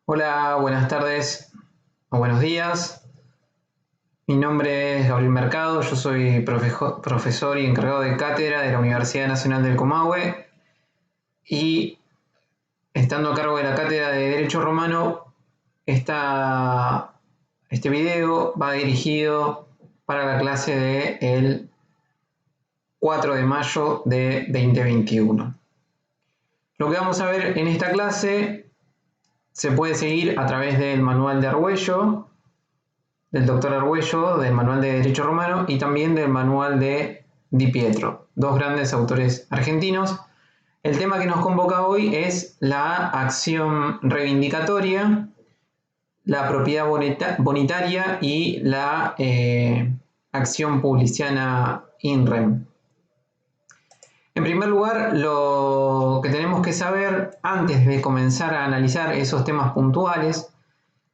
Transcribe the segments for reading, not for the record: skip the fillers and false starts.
Hola, buenas tardes o buenos días. Mi nombre es Gabriel Mercado, yo soy profesor y encargado de cátedra de la Universidad Nacional del Comahue y estando a cargo de la cátedra de Derecho Romano, este video va dirigido para la clase del 4 de mayo de 2021. Lo que vamos a ver en esta clase se puede seguir a través del manual de Argüello, del doctor Argüello, del manual de Derecho Romano y también del manual de Di Pietro, dos grandes autores argentinos. El tema que nos convoca hoy es la acción reivindicatoria, la propiedad bonitaria y la acción publiciana in rem. En primer lugar, lo que tenemos que saber antes de comenzar a analizar esos temas puntuales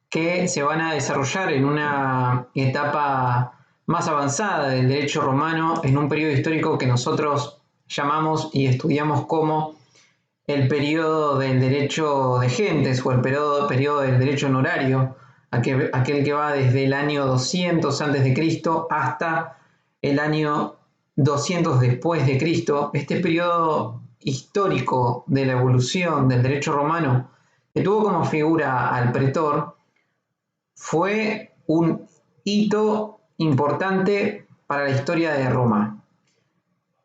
que se van a desarrollar en una etapa más avanzada del derecho romano, en un periodo histórico que nosotros llamamos y estudiamos como el periodo del derecho de gentes o el periodo del derecho honorario, aquel que va desde el año 200 a.C. hasta el año 200 después de Cristo. Este periodo histórico de la evolución del derecho romano, que tuvo como figura al pretor, fue un hito importante para la historia de Roma,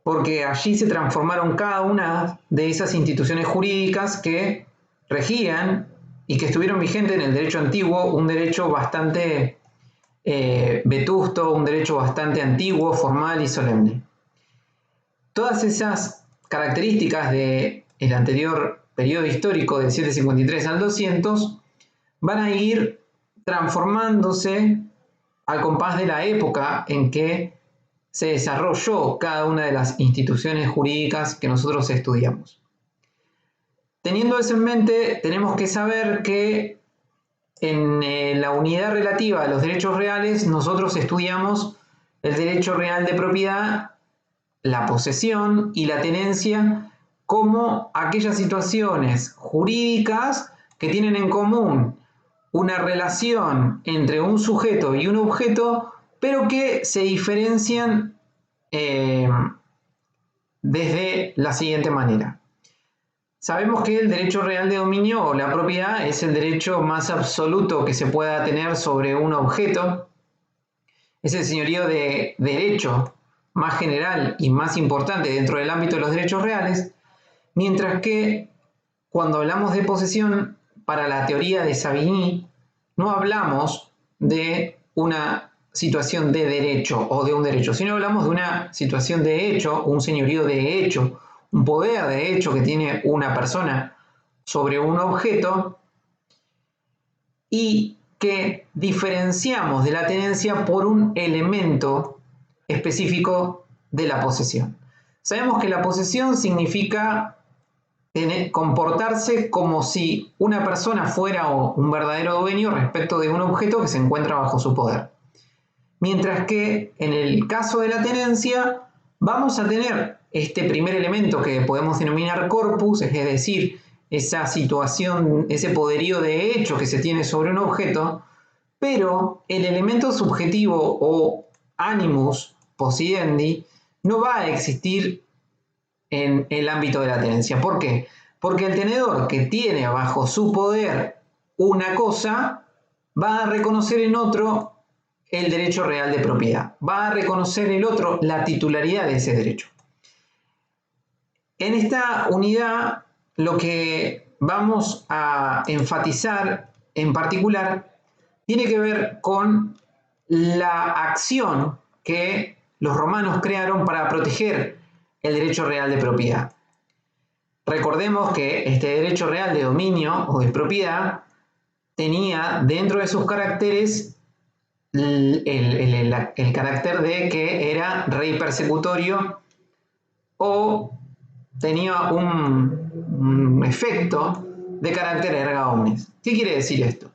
porque allí se transformaron cada una de esas instituciones jurídicas que regían y que estuvieron vigentes en el derecho antiguo, un derecho bastante vetusto, un derecho bastante antiguo, formal y solemne. Todas esas características del anterior periodo histórico del 753 al 200 van a ir transformándose al compás de la época en que se desarrolló cada una de las instituciones jurídicas que nosotros estudiamos. Teniendo eso en mente, tenemos que saber que en la unidad relativa a los derechos reales, nosotros estudiamos el derecho real de propiedad, la posesión y la tenencia como aquellas situaciones jurídicas que tienen en común una relación entre un sujeto y un objeto, pero que se diferencian desde la siguiente manera. Sabemos que el derecho real de dominio o la propiedad es el derecho más absoluto que se pueda tener sobre un objeto. Es el señorío de derecho más general y más importante dentro del ámbito de los derechos reales, mientras que cuando hablamos de posesión, para la teoría de Savigny, no hablamos de una situación de derecho o de un derecho, sino hablamos de una situación de hecho, un señorío de hecho, un poder de hecho que tiene una persona sobre un objeto y que diferenciamos de la tenencia por un elemento específico de la posesión. Sabemos que la posesión significa comportarse como si una persona fuera un verdadero dueño respecto de un objeto que se encuentra bajo su poder. Mientras que en el caso de la tenencia vamos a tener este primer elemento que podemos denominar corpus, es decir, esa situación, ese poderío de hecho que se tiene sobre un objeto, pero el elemento subjetivo o animus possidendi no va a existir en el ámbito de la tenencia. ¿Por qué? Porque el tenedor que tiene bajo su poder una cosa va a reconocer en otro el derecho real de propiedad, va a reconocer el otro la titularidad de ese derecho. En esta unidad lo que vamos a enfatizar en particular tiene que ver con la acción que los romanos crearon para proteger el derecho real de propiedad. Recordemos que este derecho real de dominio o de propiedad tenía dentro de sus caracteres el carácter de que era rey persecutorio o tenía un efecto de carácter erga omnes. ¿Qué quiere decir esto?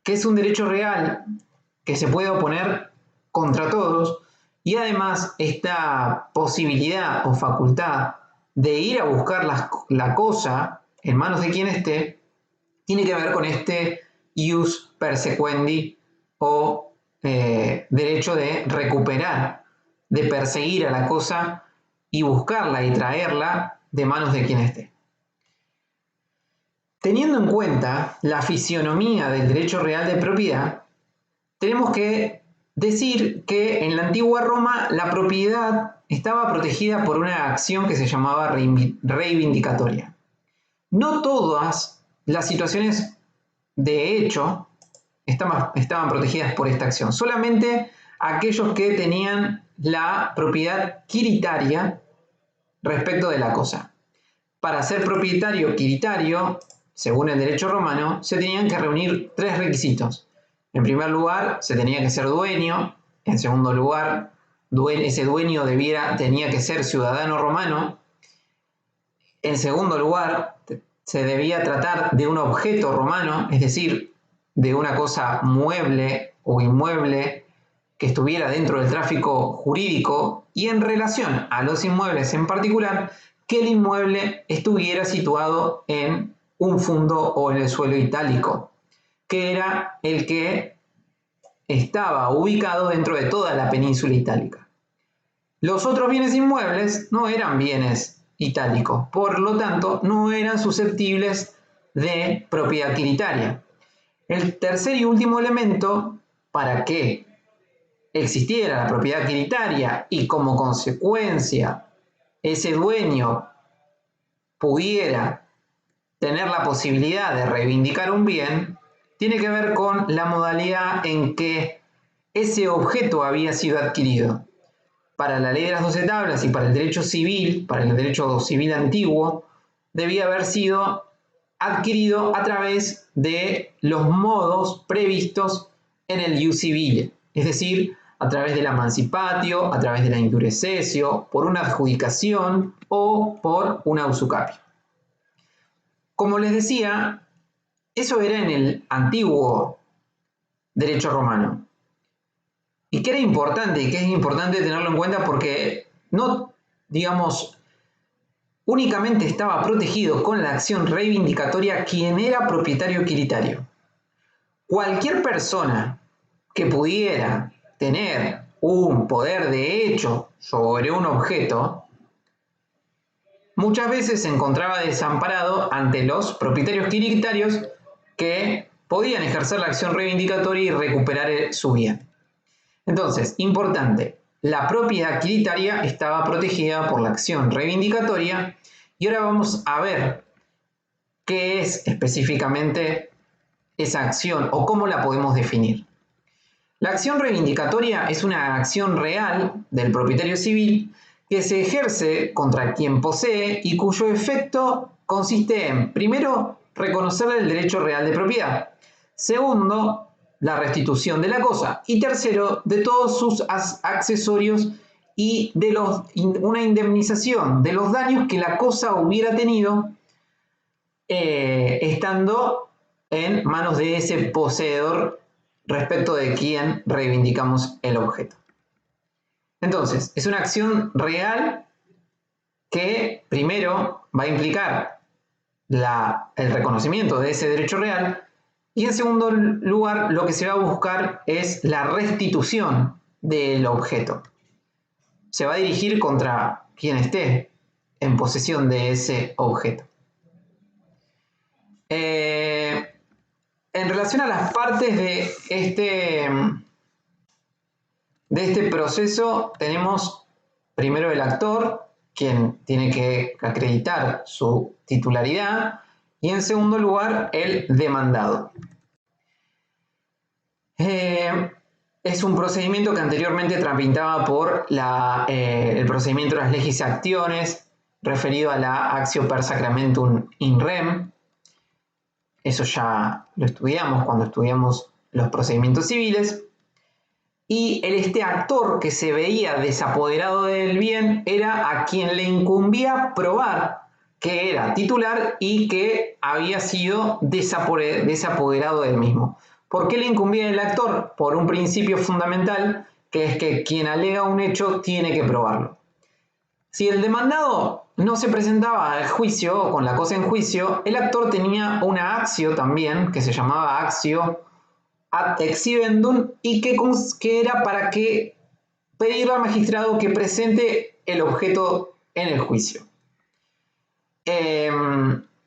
Que es un derecho real que se puede oponer contra todos y además esta posibilidad o facultad de ir a buscar la cosa en manos de quien esté tiene que ver con este ius persequendi o derecho de recuperar, de perseguir a la cosa y buscarla y traerla de manos de quien esté. Teniendo en cuenta la fisionomía del derecho real de propiedad, tenemos que decir que en la antigua Roma la propiedad estaba protegida por una acción que se llamaba reivindicatoria. No todas las situaciones de hecho estaban protegidas por esta acción, solamente aquellos que tenían la propiedad quiritaria respecto de la cosa. Para ser propietario quiritario, según el derecho romano, se tenían que reunir 3 requisitos. En primer lugar, se tenía que ser dueño. En segundo lugar, ese dueño tenía que ser ciudadano romano. En segundo lugar, se debía tratar de un objeto romano, es decir, de una cosa mueble o inmueble que estuviera dentro del tráfico jurídico, y en relación a los inmuebles en particular, que el inmueble estuviera situado en un fundo o en el suelo itálico, que era el que estaba ubicado dentro de toda la península itálica. Los otros bienes inmuebles no eran bienes itálicos, por lo tanto no eran susceptibles de propiedad quiritaria. El tercer y último elemento para que existiera la propiedad quiritaria y como consecuencia ese dueño pudiera tener la posibilidad de reivindicar un bien, tiene que ver con la modalidad en que ese objeto había sido adquirido. Para la ley de las 12 tablas y para el derecho civil, para el derecho civil antiguo, debía haber sido adquirido a través de los modos previstos en el ius civile, es decir, a través del emancipatio, a través de la indurecessio, por una adjudicación o por una usucapio. Como les decía, eso era en el antiguo derecho romano. Y que era importante, y que es importante tenerlo en cuenta porque no, digamos, únicamente estaba protegido con la acción reivindicatoria quien era propietario quiritario. Cualquier persona que pudiera tener un poder de hecho sobre un objeto, muchas veces se encontraba desamparado ante los propietarios quiritarios que podían ejercer la acción reivindicatoria y recuperar su bien. Entonces, importante, la propiedad quiritaria estaba protegida por la acción reivindicatoria y ahora vamos a ver qué es específicamente esa acción o cómo la podemos definir. La acción reivindicatoria es una acción real del propietario civil que se ejerce contra quien posee y cuyo efecto consiste en, primero, reconocerle el derecho real de propiedad, segundo, la restitución de la cosa y tercero, de todos sus accesorios y de una indemnización de los daños que la cosa hubiera tenido estando en manos de ese poseedor respecto de quien reivindicamos el objeto. Entonces, es una acción real que primero va a implicar el reconocimiento de ese derecho real y en segundo lugar lo que se va a buscar es la restitución del objeto. Se va a dirigir contra quien esté en posesión de ese objeto. En relación a las partes de este proceso, tenemos primero el actor, quien tiene que acreditar su titularidad, y en segundo lugar el demandado. Es un procedimiento que anteriormente tramitaba por el procedimiento de las legis actiones, referido a la actio per sacramentum in rem. Eso ya lo estudiamos cuando estudiamos los procedimientos civiles. Y este actor que se veía desapoderado del bien era a quien le incumbía probar que era titular y que había sido desapoderado del mismo. ¿Por qué le incumbía el actor? Por un principio fundamental, que es que quien alega un hecho tiene que probarlo. Si el demandado no se presentaba al juicio, con la cosa en juicio, el actor tenía una actio también, que se llamaba actio ad exhibendum, y que era para que pedirle al magistrado que presente el objeto en el juicio.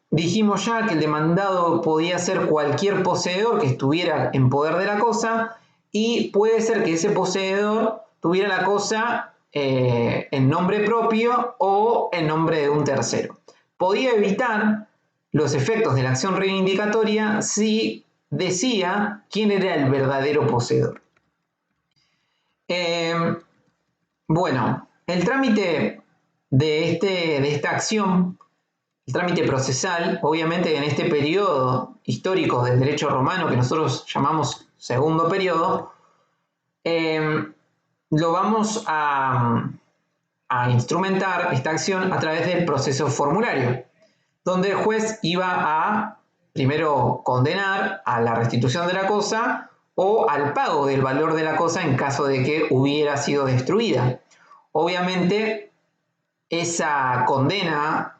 Dijimos ya que el demandado podía ser cualquier poseedor que estuviera en poder de la cosa, y puede ser que ese poseedor tuviera la cosa en nombre propio o en nombre de un tercero. Podía evitar los efectos de la acción reivindicatoria si decía quién era el verdadero poseedor. Bueno, el trámite de esta acción, el trámite procesal, obviamente en este periodo histórico del derecho romano que nosotros llamamos segundo periodo, lo vamos a instrumentar esta acción a través del proceso formulario, donde el juez iba a primero condenar a la restitución de la cosa o al pago del valor de la cosa en caso de que hubiera sido destruida. Obviamente, esa condena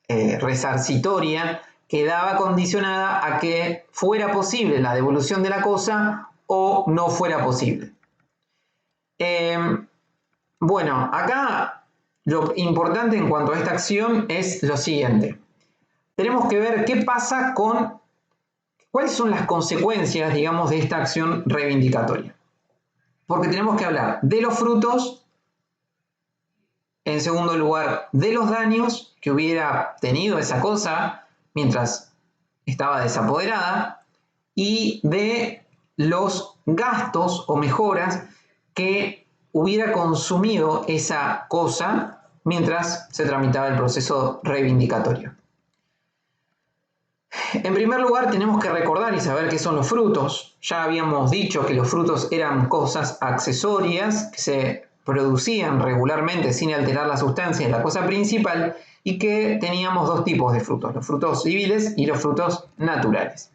resarcitoria quedaba condicionada a que fuera posible la devolución de la cosa o no fuera posible. Bueno, acá lo importante en cuanto a esta acción es lo siguiente. Tenemos que ver qué pasa con, cuáles son las consecuencias, digamos, de esta acción reivindicatoria. Porque tenemos que hablar de los frutos, en segundo lugar, de los daños que hubiera tenido esa cosa mientras estaba desapoderada, y de los gastos o mejoras que hubiera consumido esa cosa mientras se tramitaba el proceso reivindicatorio. En primer lugar, tenemos que recordar y saber qué son los frutos. Ya habíamos dicho que los frutos eran cosas accesorias que se producían regularmente sin alterar la sustancia de la cosa principal, y que teníamos dos tipos de frutos, los frutos civiles y los frutos naturales.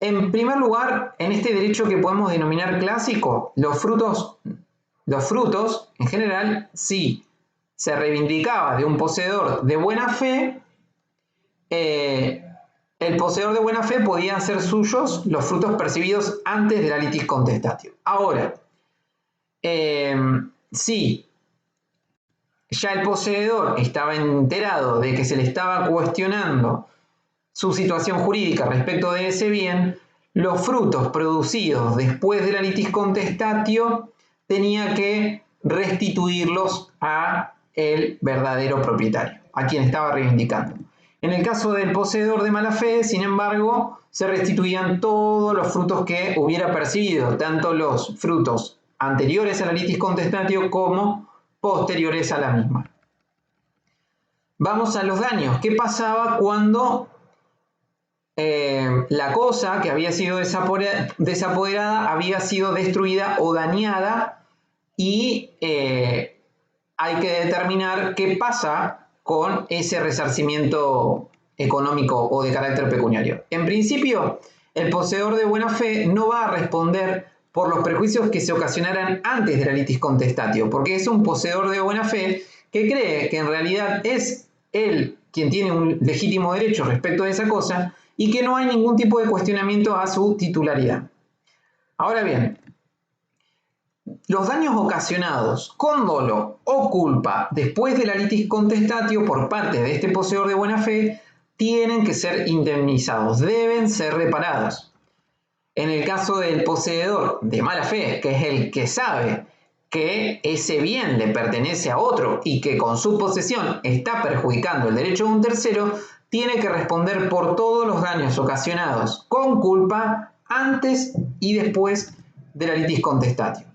En primer lugar, en este derecho que podemos denominar clásico, los frutos en general, si se reivindicaba de un poseedor de buena fe, el poseedor de buena fe podía hacer suyos los frutos percibidos antes de la litis contestatio. Ahora, si ya el poseedor estaba enterado de que se le estaba cuestionando su situación jurídica respecto de ese bien, los frutos producidos después de la litis contestatio tenía que restituirlos a el verdadero propietario, a quien estaba reivindicando. En el caso del poseedor de mala fe, sin embargo, se restituían todos los frutos que hubiera percibido, tanto los frutos anteriores a la litis contestatio como posteriores a la misma. Vamos a los daños. ¿Qué pasaba cuando la cosa que había sido desapoderada había sido destruida o dañada? Y hay que determinar qué pasa con ese resarcimiento económico o de carácter pecuniario. En principio, el poseedor de buena fe no va a responder por los perjuicios que se ocasionaran antes de la litis contestatio, porque es un poseedor de buena fe que cree que en realidad es él quien tiene un legítimo derecho respecto de esa cosa y que no hay ningún tipo de cuestionamiento a su titularidad. Ahora bien, los daños ocasionados con dolo o culpa después de la litis contestatio por parte de este poseedor de buena fe tienen que ser indemnizados, deben ser reparados. En el caso del poseedor de mala fe, que es el que sabe que ese bien le pertenece a otro y que con su posesión está perjudicando el derecho de un tercero, tiene que responder por todos los daños ocasionados con culpa antes y después de la litis contestatio.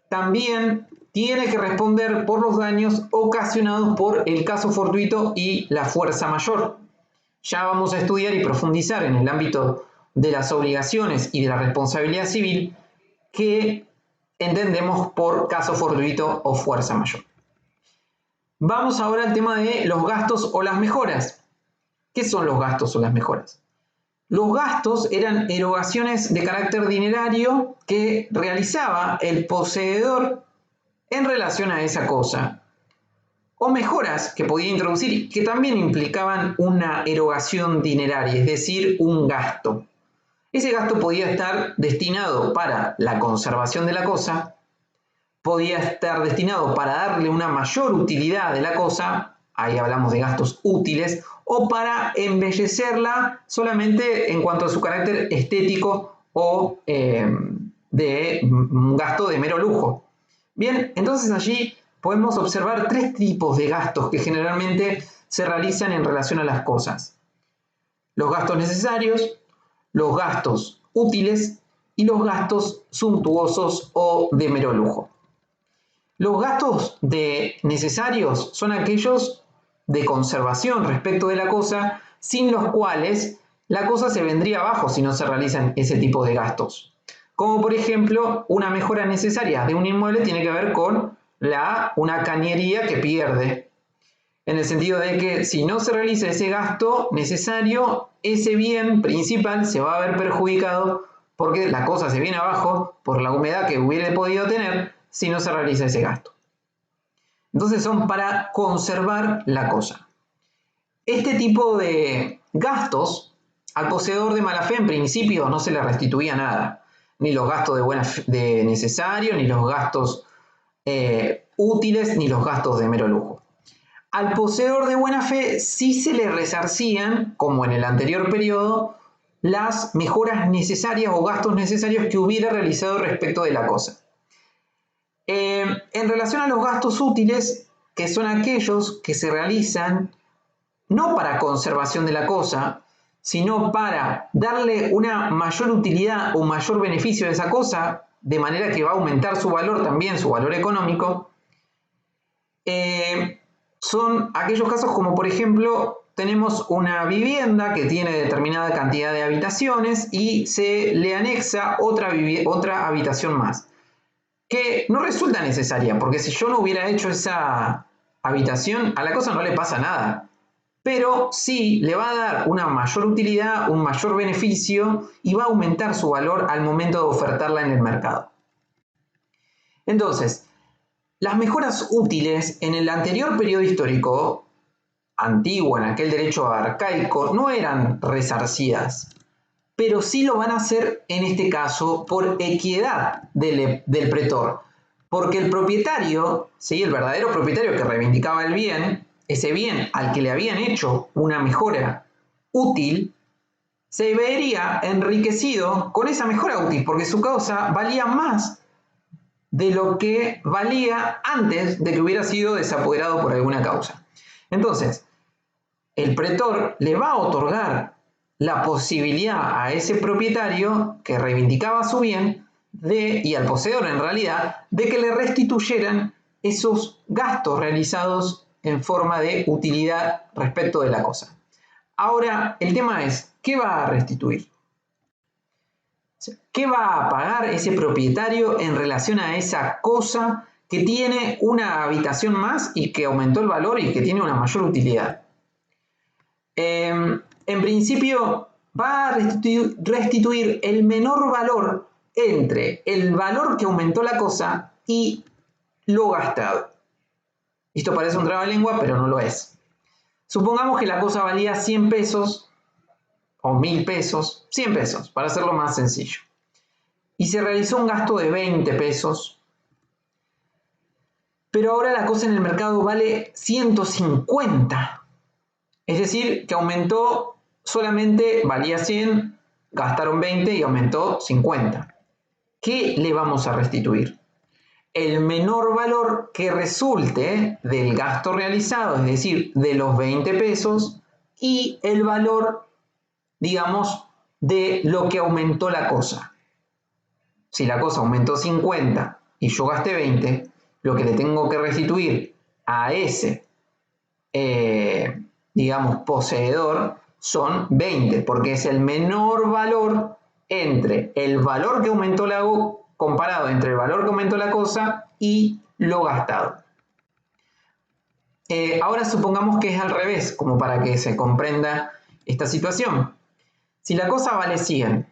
También tiene que responder por los daños ocasionados por el caso fortuito y la fuerza mayor. Ya vamos a estudiar y profundizar en el ámbito de las obligaciones y de la responsabilidad civil que entendemos por caso fortuito o fuerza mayor. Vamos ahora al tema de los gastos o las mejoras. ¿Qué son los gastos o las mejoras? Los gastos eran erogaciones de carácter dinerario que realizaba el poseedor en relación a esa cosa, o mejoras que podía introducir que también implicaban una erogación dineraria, es decir, un gasto. Ese gasto podía estar destinado para la conservación de la cosa, podía estar destinado para darle una mayor utilidad de la cosa, ahí hablamos de gastos útiles, o para embellecerla solamente en cuanto a su carácter estético o de un gasto de mero lujo. Bien, entonces allí podemos observar tres tipos de gastos que generalmente se realizan en relación a las cosas. Los gastos necesarios, los gastos útiles y los gastos suntuosos o de mero lujo. Los gastos necesarios son aquellos de conservación respecto de la cosa, sin los cuales la cosa se vendría abajo si no se realizan ese tipo de gastos. Como por ejemplo, una mejora necesaria de un inmueble tiene que ver con una cañería que pierde. En el sentido de que si no se realiza ese gasto necesario, ese bien principal se va a ver perjudicado porque la cosa se viene abajo por la humedad que hubiera podido tener si no se realiza ese gasto. Entonces son para conservar la cosa. Este tipo de gastos, al poseedor de mala fe en principio no se le restituía nada. Ni los gastos de necesario, ni los gastos útiles, ni los gastos de mero lujo. Al poseedor de buena fe sí se le resarcían, como en el anterior periodo, las mejoras necesarias o gastos necesarios que hubiera realizado respecto de la cosa. En relación a los gastos útiles, que son aquellos que se realizan no para conservación de la cosa, sino para darle una mayor utilidad o mayor beneficio a esa cosa, de manera que va a aumentar su valor también, su valor económico, son aquellos casos como por ejemplo tenemos una vivienda que tiene determinada cantidad de habitaciones y se le anexa otra habitación más, que no resulta necesaria, porque si yo no hubiera hecho esa habitación, a la cosa no le pasa nada, pero sí le va a dar una mayor utilidad, un mayor beneficio y va a aumentar su valor al momento de ofertarla en el mercado. Entonces, las mejoras útiles en el anterior periodo histórico, antiguo, en aquel derecho arcaico, no eran resarcidas, pero sí lo van a hacer en este caso por equidad del pretor, porque el propietario, ¿sí? El verdadero propietario que reivindicaba el bien, ese bien al que le habían hecho una mejora útil, se vería enriquecido con esa mejora útil, porque su causa valía más de lo que valía antes de que hubiera sido desapoderado por alguna causa. Entonces, el pretor le va a otorgar la posibilidad a ese propietario que reivindicaba su bien y al poseedor en realidad de que le restituyeran esos gastos realizados en forma de utilidad respecto de la cosa. Ahora, el tema es, ¿qué va a restituir? ¿Qué va a pagar ese propietario en relación a esa cosa que tiene una habitación más y que aumentó el valor y que tiene una mayor utilidad? En principio va a restituir el menor valor entre el valor que aumentó la cosa y lo gastado. Esto parece un trabalengua, pero no lo es. Supongamos que la cosa valía 100 pesos o 1000 pesos, 100 pesos, para hacerlo más sencillo. Y se realizó un gasto de 20 pesos, pero ahora la cosa en el mercado vale 150. Es decir, que aumentó, solamente valía 100, gastaron 20 y aumentó 50. ¿Qué le vamos a restituir? El menor valor que resulte del gasto realizado, es decir, de los 20 pesos, y el valor, digamos, de lo que aumentó la cosa. Si la cosa aumentó 50 y yo gasté 20, lo que le tengo que restituir a ese, digamos, poseedor son 20, porque es el menor valor entre el valor que aumentó comparado entre el valor que aumentó la cosa y lo gastado. Ahora supongamos que es al revés, como para que se comprenda esta situación. Si la cosa vale 100,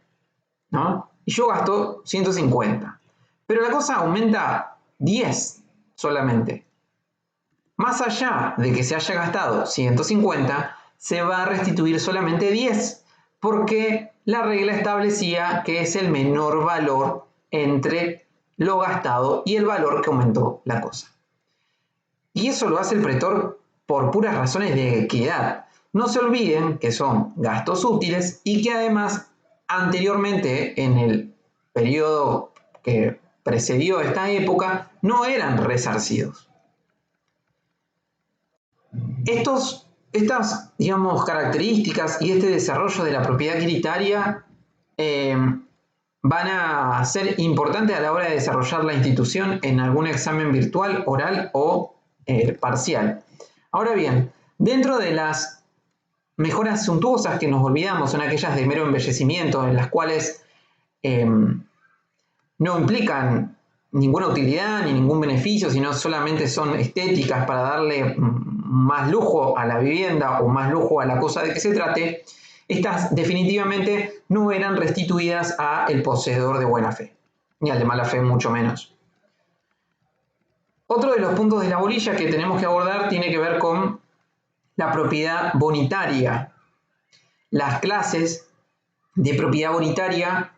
¿no? Y yo gasto 150, pero la cosa aumenta 10 solamente. Más allá de que se haya gastado 150, se va a restituir solamente 10, porque la regla establecía que es el menor valor entre lo gastado y el valor que aumentó la cosa. Y eso lo hace el pretor por puras razones de equidad. No se olviden que son gastos útiles y que además anteriormente, en el periodo que precedió esta época, no eran resarcidos. Estas, digamos, características y este desarrollo de la propiedad adquiritaria van a ser importantes a la hora de desarrollar la institución en algún examen virtual, oral o parcial. Ahora bien, dentro de las mejoras suntuosas que nos olvidamos son aquellas de mero embellecimiento, en las cuales no implican ninguna utilidad ni ningún beneficio, sino solamente son estéticas para darle más lujo a la vivienda o más lujo a la cosa de que se trate. Estas definitivamente no eran restituidas al poseedor de buena fe, ni al de mala fe mucho menos. Otro de los puntos de la bolilla que tenemos que abordar tiene que ver con la propiedad bonitaria. Las clases de propiedad bonitaria,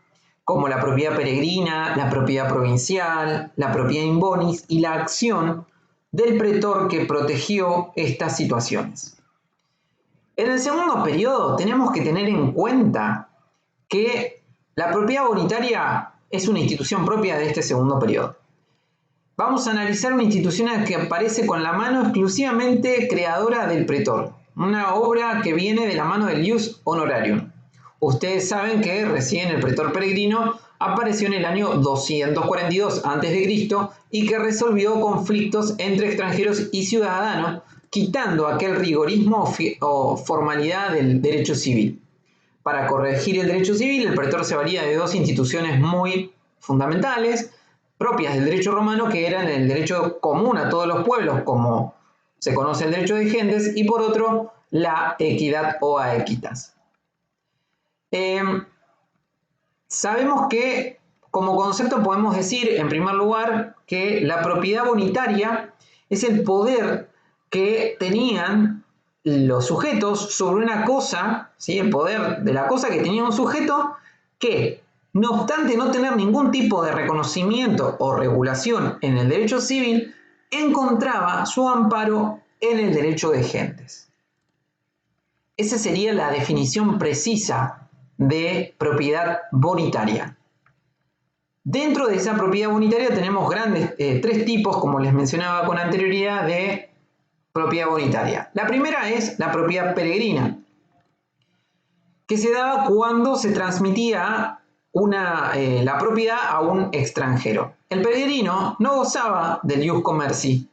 como la propiedad peregrina, la propiedad provincial, la propiedad in bonis y la acción del pretor que protegió estas situaciones. En el segundo periodo tenemos que tener en cuenta que la propiedad bonitaria es una institución propia de este segundo periodo. Vamos a analizar una institución que aparece con la mano exclusivamente creadora del pretor, una obra que viene de la mano del ius honorarium. Ustedes saben que recién el pretor peregrino apareció en el año 242 a.C. y que resolvió conflictos entre extranjeros y ciudadanos, quitando aquel rigorismo o formalidad del derecho civil. Para corregir el derecho civil, el pretor se valía de dos instituciones muy fundamentales, propias del derecho romano, que eran el derecho común a todos los pueblos, como se conoce el derecho de gentes, y por otro, la equidad o aequitas. Sabemos que como concepto podemos decir, en primer lugar, que la propiedad bonitaria es el poder que tenían los sujetos sobre una cosa, ¿sí? El poder de la cosa que tenía un sujeto que, no obstante no tener ningún tipo de reconocimiento o regulación en el derecho civil, encontraba su amparo en el derecho de gentes. Esa sería la definición precisa de propiedad bonitaria. Dentro de esa propiedad bonitaria tenemos tres tipos, como les mencionaba con anterioridad, de propiedad bonitaria. La primera es la propiedad peregrina, que se daba cuando se transmitía la propiedad a un extranjero. El peregrino no gozaba del ius commerci.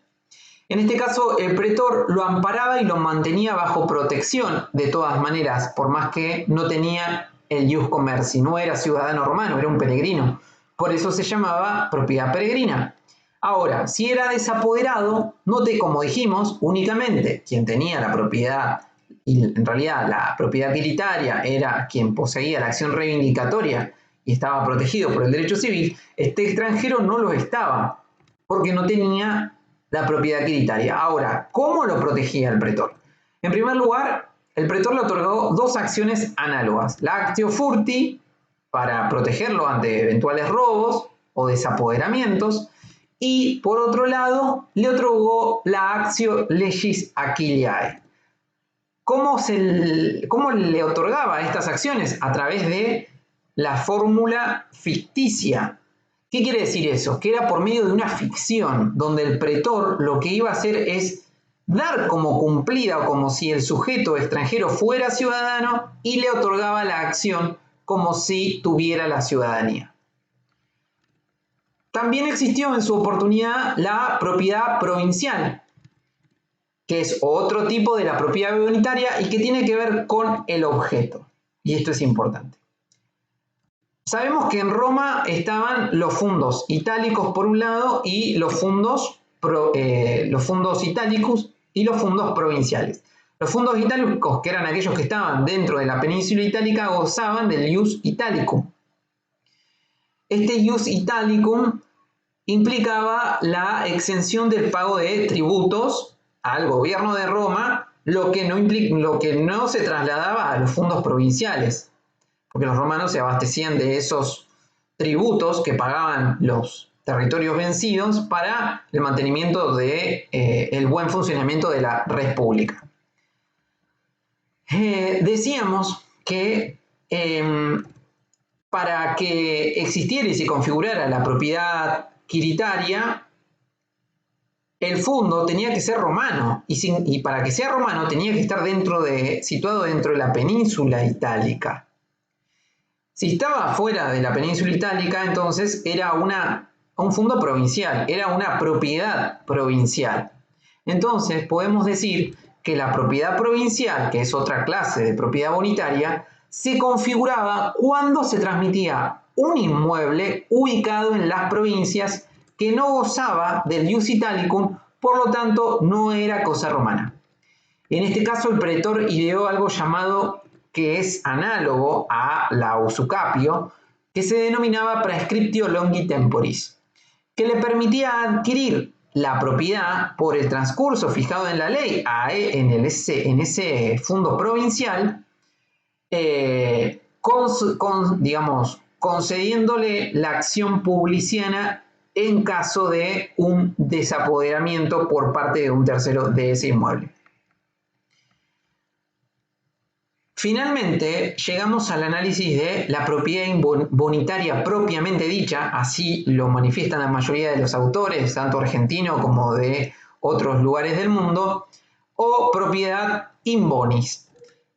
En este caso, el pretor lo amparaba y lo mantenía bajo protección de todas maneras, por más que no tenía el ius commerci, no era ciudadano romano, era un peregrino. Por eso se llamaba propiedad peregrina. Ahora, si era desapoderado, note como dijimos, únicamente quien tenía la propiedad, y en realidad la propiedad adquiritaria era quien poseía la acción reivindicatoria y estaba protegido por el derecho civil, este extranjero no lo estaba, porque no tenía la propiedad adquiritaria. Ahora, ¿cómo lo protegía el pretor? En primer lugar, el pretor le otorgó dos acciones análogas. La actio furti, para protegerlo ante eventuales robos o desapoderamientos, y por otro lado, le otorgó la actio legis Aquiliae. ¿Cómo le otorgaba estas acciones? A través de la fórmula ficticia. ¿Qué quiere decir eso? Que era por medio de una ficción, donde el pretor lo que iba a hacer es dar como cumplida o como si el sujeto extranjero fuera ciudadano y le otorgaba la acción como si tuviera la ciudadanía. También existió en su oportunidad la propiedad provincial, que es otro tipo de la propiedad bonitaria y que tiene que ver con el objeto. Y esto es importante. Sabemos que en Roma estaban los fundos itálicos por un lado y los fundos italicus y los fundos provinciales. Los fundos itálicos, que eran aquellos que estaban dentro de la península itálica, gozaban del ius italicum. Este ius italicum implicaba la exención del pago de tributos al gobierno de Roma lo que no se trasladaba a los fondos provinciales, porque los romanos se abastecían de esos tributos que pagaban los territorios vencidos para el mantenimiento de el buen funcionamiento de la red pública. Decíamos que para que existiera y se configurara la propiedad quiritaria, el fondo tenía que ser romano, y para que sea romano tenía que estar situado dentro de la península itálica. Si estaba fuera de la península itálica, entonces era un fondo provincial, era una propiedad provincial. Entonces podemos decir que la propiedad provincial, que es otra clase de propiedad bonitaria, se configuraba cuando se transmitía un inmueble ubicado en las provincias que no gozaba del ius italicum, por lo tanto no era cosa romana. En este caso el pretor ideó algo llamado, que es análogo a la usucapio, que se denominaba praescriptio longi temporis, que le permitía adquirir la propiedad por el transcurso fijado en la ley en ese fondo provincial, concediéndole la acción publiciana en caso de un desapoderamiento por parte de un tercero de ese inmueble. Finalmente, llegamos al análisis de la propiedad bonitaria propiamente dicha, así lo manifiestan la mayoría de los autores, tanto argentinos como de otros lugares del mundo, o propiedad in bonis.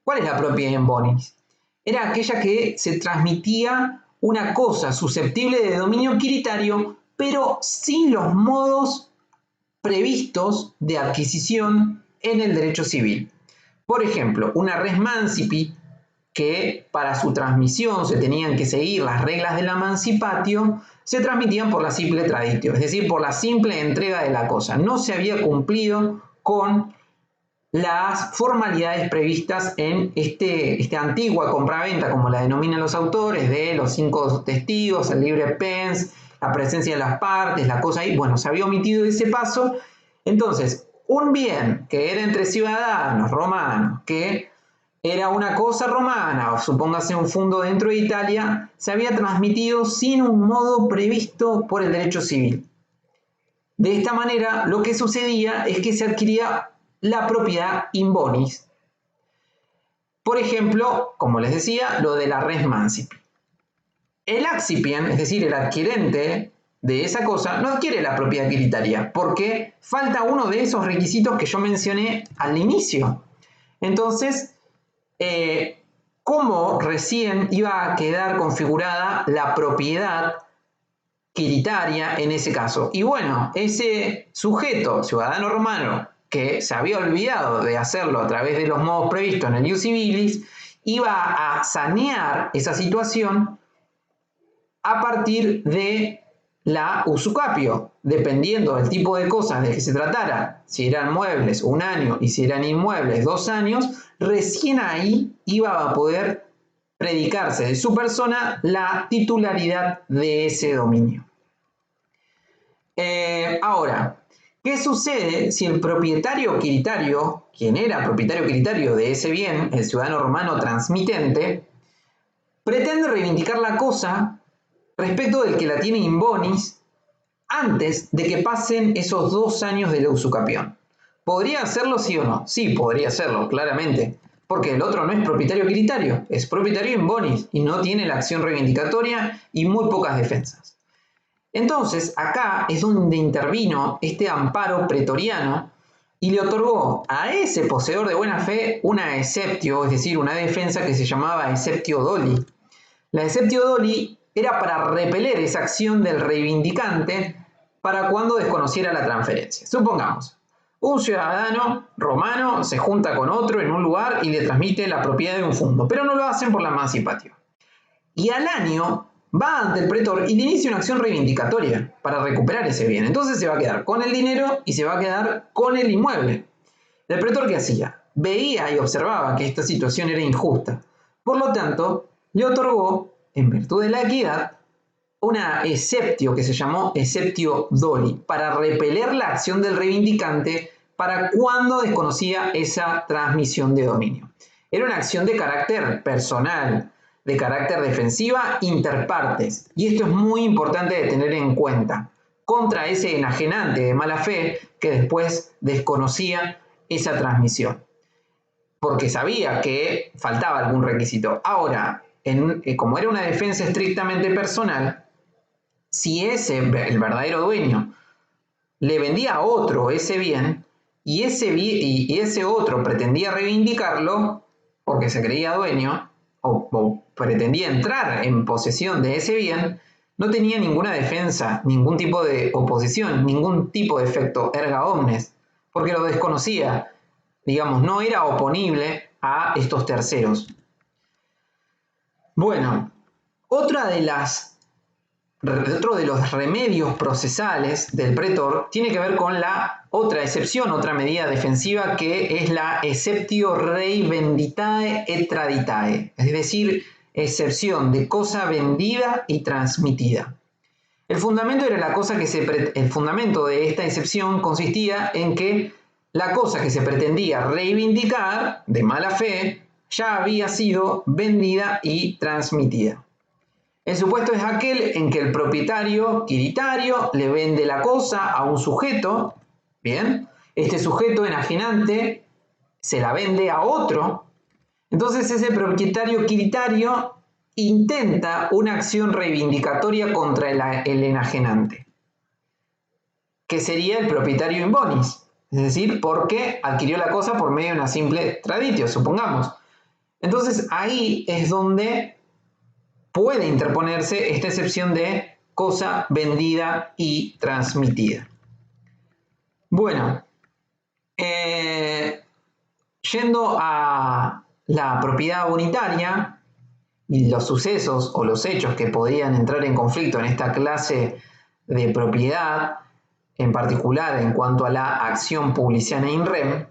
¿Cuál es la propiedad in bonis? Era aquella que se transmitía una cosa susceptible de dominio quiritario, pero sin los modos previstos de adquisición en el derecho civil. Por ejemplo, una res mancipi, que para su transmisión se tenían que seguir las reglas de la mancipatio, se transmitían por la simple traditio, es decir, por la simple entrega de la cosa. No se había cumplido con las formalidades previstas en esta antigua compraventa, como la denominan los autores, de los 5 testigos, el libre pens, la presencia de las partes, la cosa ahí. Bueno, se había omitido ese paso. Entonces, un bien que era entre ciudadanos romanos, que era una cosa romana, o supóngase un fondo dentro de Italia, se había transmitido sin un modo previsto por el derecho civil. De esta manera, lo que sucedía es que se adquiría la propiedad in bonis. Por ejemplo, como les decía, lo de la res mancipi. El accipient, es decir, el adquirente de esa cosa, no adquiere la propiedad quiritaria porque falta uno de esos requisitos que yo mencioné al inicio. Entonces, ¿cómo recién iba a quedar configurada la propiedad quiritaria en ese caso? Y bueno, ese sujeto, ciudadano romano, que se había olvidado de hacerlo a través de los modos previstos en el ius civilis, iba a sanear esa situación a partir de la usucapio, dependiendo del tipo de cosas de que se tratara, si eran muebles 1 año y si eran inmuebles 2 años, recién ahí iba a poder predicarse de su persona la titularidad de ese dominio. Ahora, ¿qué sucede si el propietario quiritario, quien era propietario quiritario de ese bien, el ciudadano romano transmitente, pretende reivindicar la cosa respecto del que la tiene in bonis antes de que pasen esos 2 años de la usucapión? ¿Podría hacerlo sí o no? Sí, podría hacerlo, claramente, porque el otro no es propietario quiritario, es propietario in bonis y no tiene la acción reivindicatoria y muy pocas defensas. Entonces, acá es donde intervino este amparo pretoriano y le otorgó a ese poseedor de buena fe una exceptio, es decir, una defensa que se llamaba exceptio doli. La exceptio doli era para repeler esa acción del reivindicante para cuando desconociera la transferencia. Supongamos, un ciudadano romano se junta con otro en un lugar y le transmite la propiedad de un fondo, pero no lo hacen por la mancipatio. Y al año va ante el pretor y le inicia una acción reivindicatoria para recuperar ese bien. Entonces se va a quedar con el dinero y se va a quedar con el inmueble. ¿El pretor qué hacía? Veía y observaba que esta situación era injusta. Por lo tanto, le otorgó, en virtud de la equidad, una exceptio que se llamó exceptio doli, para repeler la acción del reivindicante para cuando desconocía esa transmisión de dominio. Era una acción de carácter personal, de carácter defensiva interpartes, y esto es muy importante de tener en cuenta, contra ese enajenante de mala fe que después desconocía esa transmisión, porque sabía que faltaba algún requisito. Ahora, como era una defensa estrictamente personal, si el verdadero dueño le vendía a otro ese bien y ese otro pretendía reivindicarlo porque se creía dueño o pretendía entrar en posesión de ese bien, no tenía ninguna defensa, ningún tipo de oposición, ningún tipo de efecto erga omnes, porque lo desconocía, digamos, no era oponible a estos terceros. Bueno, otro de los remedios procesales del pretor tiene que ver con la otra excepción, otra medida defensiva, que es la exceptio rei venditae et traditae, es decir, excepción de cosa vendida y transmitida. El fundamento de esta excepción consistía en que la cosa que se pretendía reivindicar de mala fe ya había sido vendida y transmitida. El supuesto es aquel en que el propietario quiritario le vende la cosa a un sujeto, ¿bien? Este sujeto enajenante se la vende a otro, entonces ese propietario quiritario intenta una acción reivindicatoria contra el enajenante, que sería el propietario in bonis, es decir, porque adquirió la cosa por medio de una simple traditio, supongamos. Entonces ahí es donde puede interponerse esta excepción de cosa vendida y transmitida. Bueno, yendo a la propiedad bonitaria y los sucesos o los hechos que podrían entrar en conflicto en esta clase de propiedad, en particular en cuanto a la acción publiciana in rem,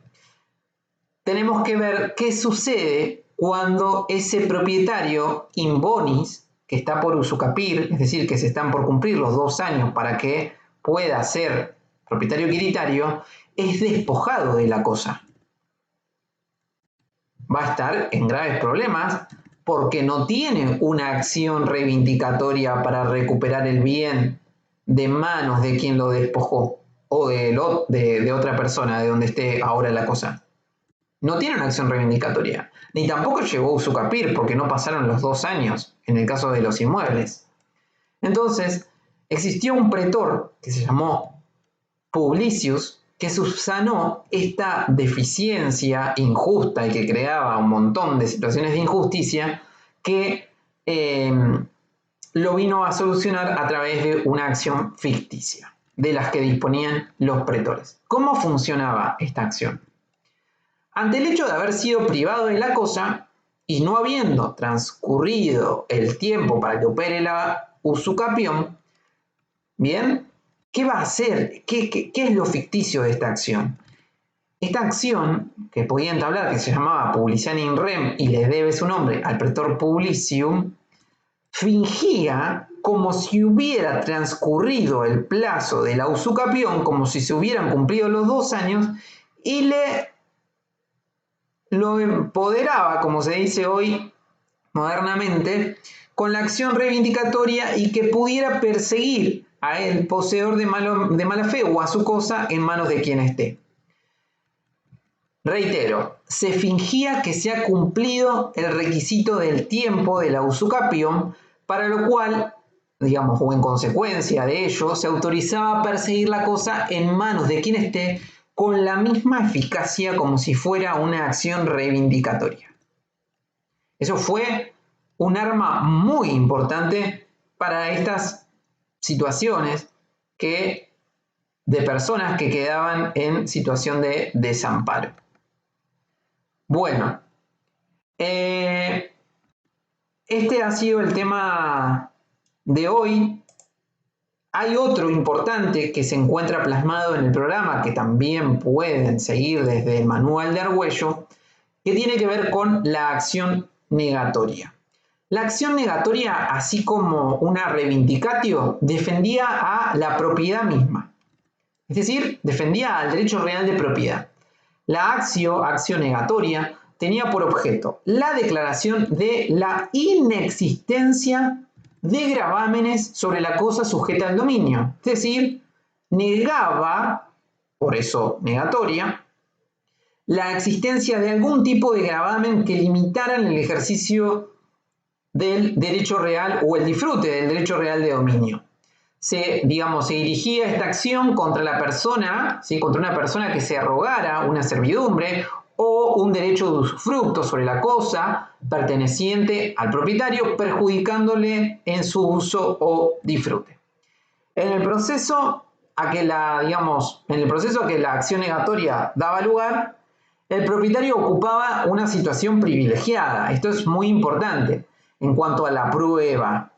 tenemos que ver qué sucede cuando ese propietario in bonis, que está por usucapir, es decir, que se están por cumplir los 2 años para que pueda ser propietario quiritario, es despojado de la cosa. Va a estar en graves problemas porque no tiene una acción reivindicatoria para recuperar el bien de manos de quien lo despojó o de otra persona, de donde esté ahora la cosa. No tiene una acción reivindicatoria, ni tampoco llegó a usucapir porque no pasaron los 2 años en el caso de los inmuebles. Entonces, existió un pretor que se llamó Publicius que subsanó esta deficiencia injusta y que creaba un montón de situaciones de injusticia que lo vino a solucionar a través de una acción ficticia de las que disponían los pretores. ¿Cómo funcionaba esta acción? Ante el hecho de haber sido privado de la cosa y no habiendo transcurrido el tiempo para que opere la usucapión, ¿bien? ¿Qué va a hacer? ¿Qué es lo ficticio de esta acción? Esta acción que podía entablar, que se llamaba Publiciana in rem y le debe su nombre al pretor Publicium, fingía como si hubiera transcurrido el plazo de la usucapión, como si se hubieran cumplido los 2 años, y lo empoderaba, como se dice hoy modernamente, con la acción reivindicatoria y que pudiera perseguir a el poseedor de mala fe o a su cosa en manos de quien esté. Reitero, se fingía que se ha cumplido el requisito del tiempo de la usucapión, para lo cual, digamos, o en consecuencia de ello, se autorizaba a perseguir la cosa en manos de quien esté con la misma eficacia como si fuera una acción reivindicatoria. Eso fue un arma muy importante para estas situaciones de personas que quedaban en situación de desamparo. Bueno, este ha sido el tema de hoy. Hay otro importante que se encuentra plasmado en el programa, que también pueden seguir desde el manual de Argüello, que tiene que ver con la acción negatoria. La acción negatoria, así como una reivindicatio, defendía a la propiedad misma. es decir, defendía al derecho real de propiedad. La acción negatoria, tenía por objeto la declaración de la inexistencia de gravámenes sobre la cosa sujeta al dominio, es decir, negaba, por eso negatoria, la existencia de algún tipo de gravamen que limitaran el ejercicio del derecho real o el disfrute del derecho real de dominio. Se dirigía esta acción contra la persona, ¿sí? Contra una persona que se arrogara una servidumbre o un derecho de usufructo sobre la cosa perteneciente al propietario, perjudicándole en su uso o disfrute. En el proceso a que la acción negatoria daba lugar, el propietario ocupaba una situación privilegiada. Esto es muy importante en cuanto a la prueba.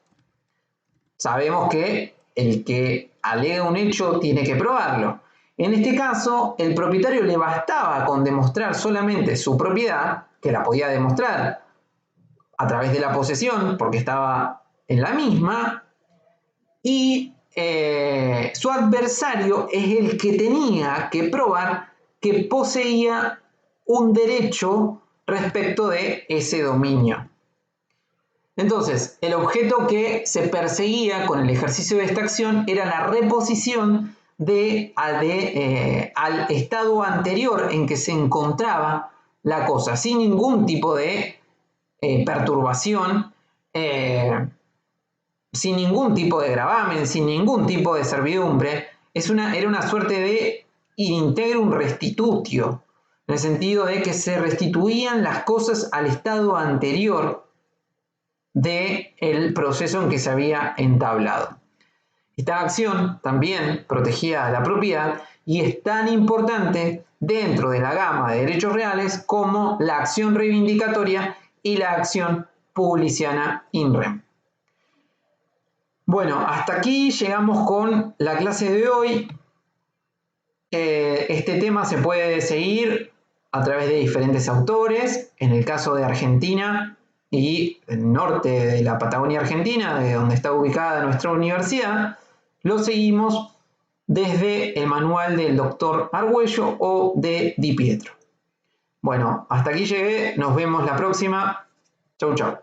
Sabemos que el que alega un hecho tiene que probarlo. En este caso, el propietario le bastaba con demostrar solamente su propiedad, que la podía demostrar a través de la posesión, porque estaba en la misma, y su adversario es el que tenía que probar que poseía un derecho respecto de ese dominio. Entonces, el objeto que se perseguía con el ejercicio de esta acción era la reposición al estado anterior en que se encontraba la cosa, sin ningún tipo de perturbación, sin ningún tipo de gravamen, sin ningún tipo de servidumbre. Era una suerte de in integrum restitutio, en el sentido de que se restituían las cosas al estado anterior del proceso en que se había entablado. Esta acción también protegía a la propiedad y es tan importante dentro de la gama de derechos reales como la acción reivindicatoria y la acción publiciana in rem. Bueno, hasta aquí llegamos con la clase de hoy. Este tema se puede seguir a través de diferentes autores. En el caso de Argentina y el norte de la Patagonia Argentina, de donde está ubicada nuestra universidad, lo seguimos desde el manual del doctor Argüello o de Di Pietro. Bueno, hasta aquí llegué. Nos vemos la próxima. Chau, chau.